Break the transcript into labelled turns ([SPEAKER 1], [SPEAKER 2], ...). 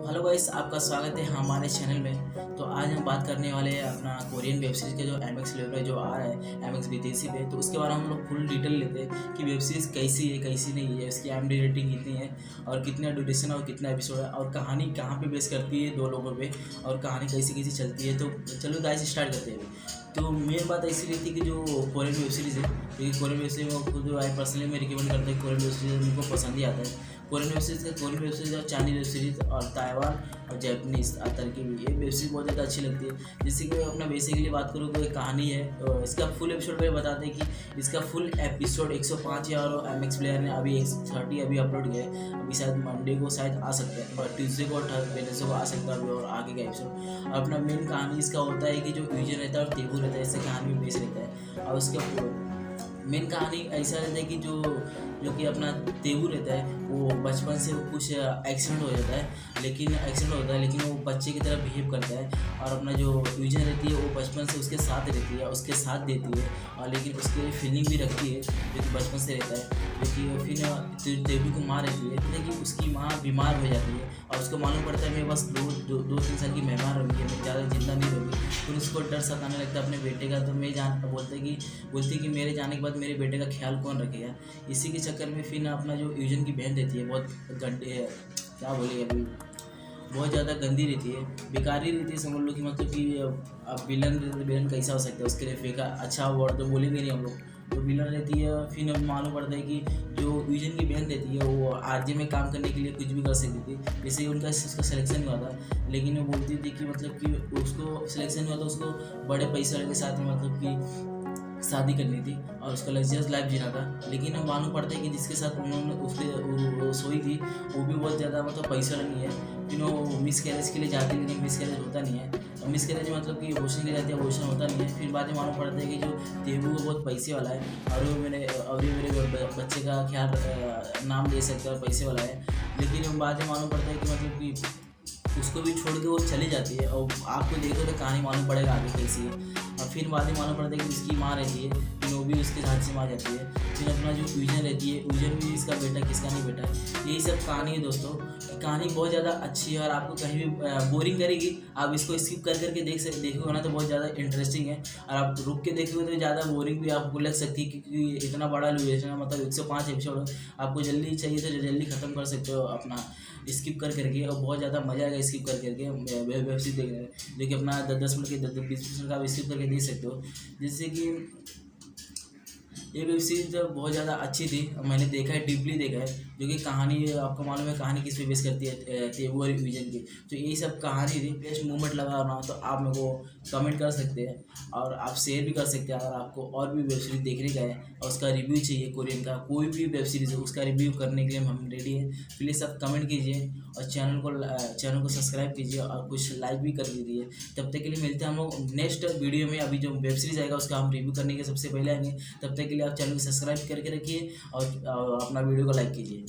[SPEAKER 1] Hello guys, आपका स्वागत है हमारे चैनल में। तो आज हम बात करने वाले हैं अपना कोरियन वेब सीरीज़ के जो एमएक्स लेवल पे जो आ रहा है एमएक्स बीटीसी पे। तो उसके बारे में हम लोग फुल डिटेल लेते हैं कि वेब सीरीज़ कैसी है कैसी नहीं है, इसकी IMDb रेटिंग कितनी है और कितना ड्यूरेशन और कितना एपिसोड है और कहानी कहाँ पे बेस करती है दो लोगों पे और कहानी कैसी कैसी चलती है। तो चलो गाइस स्टार्ट करते हैं अभी। तो मेन बात ऐसी रहती है कि जो कोरियन वेब सीरीज़ है, क्योंकि कोरियन वेब सीरीज में खुद आई पर्सनली मैं रिकमेंड करता हूँ। कोरियन वेब सीरीज मुझको पसंद ही आता है। कोरियन वेब सीरीज़ और चाइनीज वेब सीरीज़ और ताइवान और जैपनीज तरकीब, ये वेब सीरीज बहुत ज़्यादा अच्छी लगती है। जैसे कि अपना बेसिकली बात करूँ कोई कहानी है, तो इसका फुल एपिसोड पे बताते हैं कि इसका फुल एपिसोड 105 है और एमएक्स प्लेयर ने अभी 130 अभी अपलोड किया है। अभी शायद मंडे को शायद आ सकता है और ट्यूसडे को और वेडनेसडे को आ सकता है अभी और आगे का एपिसोड। अपना मेन कहानी इसका होता है कि जो यूजन रहता है और तेबू रहता है, इससे कहानी में बेस रहता है। और उसका मेन कहानी ऐसा रहता है कि जो कि अपना तेबू रहता है वो बचपन से कुछ एक्सीडेंट हो जाता है, लेकिन वो बच्चे की तरह बिहेव करता है। और अपना जो यूजन रहती है वो बचपन से उसके साथ रहती है, उसके साथ देती है और लेकिन उसके फीलिंग भी रखती है जो कि बचपन से रहता है। लेकिन फिर तेबू को माँ रहती है, लेकिन उसकी माँ बीमार हो जाती है और उसको मालूम पड़ता है मैं बस दो तीन साल की मेहमान रहूँगी, मैं ज़्यादा जिंदा नहीं रहूँगी। फिर उसको डर सताने लगता है अपने बेटे का। तो बोलते कि मेरे जाने के बाद मेरे बेटे का ख्याल कौन रखेगा। इसी के चक्कर में फिर अपना जो यूजन की बहन रहती है बहुत गंदे, क्या बोले अभी, बहुत ज़्यादा गंदी रहती है, बेकारी रहती है, समझ लो कि मतलब कि अब विलन कैसा हो सकता है, उसके लिए फेंका अच्छा वर्ड तो बोलेंगे नहीं हम लोग। तो विलन रहती है। फिर अब मालूम पड़ता है कि जो यूजन की बहन रहती है वो आरजे में काम करने के लिए कुछ भी कर सकती थी। जैसे ही उसका सिलेक्शन हुआ था, लेकिन वो बोलती थी कि मतलब कि उसको सिलेक्शन हुआ था, उसको बड़े पैसे वाले के साथ में मतलब कि शादी करनी थी और उसका लग्जरियस लाइफ जीना था। लेकिन अब मालूम पड़ता है कि जिसके साथ उन्होंने वो सोई थी वो भी बहुत ज़्यादा मतलब पैसा नहीं है। फिर वो मिस कैरेज के लिए जाती है, लेकिन मिस कैरेज होता नहीं है। और मिस कैरेज मतलब कि अबॉर्शन के लिए जाती है, अबॉर्शन होता नहीं है। फिर बाद में मालूम पड़ता है कि जो तेबू वो बहुत पैसे वाला है और ये मेरे बच्चे का ख्याल नाम दे सकता है, पैसे वाला है। लेकिन बाद में मालूम पड़ता है कि मतलब कि उसको भी छोड़ के वो चली जाती है और आपको देखो तो कहानी मालूम पड़ेगा आगे कैसी है। और फिर बाद में मालूम पड़ता है कि जिसकी माँ रहती है फिर वो भी उसके साथ से माँ जाती है। फिर अपना जो यूजन रहती है, यूजन भी इसका बेटा किसका नहीं बेटा है। यही सब कहानी है दोस्तों। कहानी बहुत ज़्यादा अच्छी है और आपको कहीं भी बोरिंग करेगी। आप इसको स्किप कर करके देखोगे ना तो बहुत ज़्यादा इंटरेस्टिंग है, और आप रुक के देखोगे तो ज़्यादा बोरिंग भी आपको लग सकती है, क्योंकि इतना बड़ा ड्यूरेशन है, मतलब 105 एपिसोड। आपको जल्दी चाहिए तो जल्दी ख़त्म कर सकते हो अपना स्किप कर करके, और बहुत ज़्यादा मज़ा आएगा स्किप कर करके वेब सीरीज देखने में। जो कि अपना 10-10 मिनट के 10-20 मिनट का आप स्किप करके देख सकते हो। जैसे कि ये वेब सीरीज बहुत ज़्यादा अच्छी थी, मैंने देखा है, डीपली देखा है। जो कि कहानी आपको मालूम है कहानी किस पे बेस करती है, तेबू और विजन की। तो यही सब कहानी थी। बेस्ट मूवमेंट लगा ना तो आप मेरे को कमेंट कर सकते हैं और आप शेयर भी कर सकते हैं। अगर आपको और भी वेब सीरीज देखने का है और उसका रिव्यू चाहिए, कोरियन का कोई भी वेब सीरीज है उसका रिव्यू करने के लिए हम रेडी हैं। प्लीज़ आप कमेंट कीजिए और चैनल को सब्सक्राइब कीजिए और कुछ लाइक भी कर दीजिए। तब तक के लिए मिलते हैं हम लोग नेक्स्ट वीडियो में। अभी जो वेब सीरीज आएगा उसका हम रिव्यू करने के सबसे पहले आएंगे। तब तक के लिए आप चैनल को सब्सक्राइब करके रखिए और अपना वीडियो को लाइक कीजिए।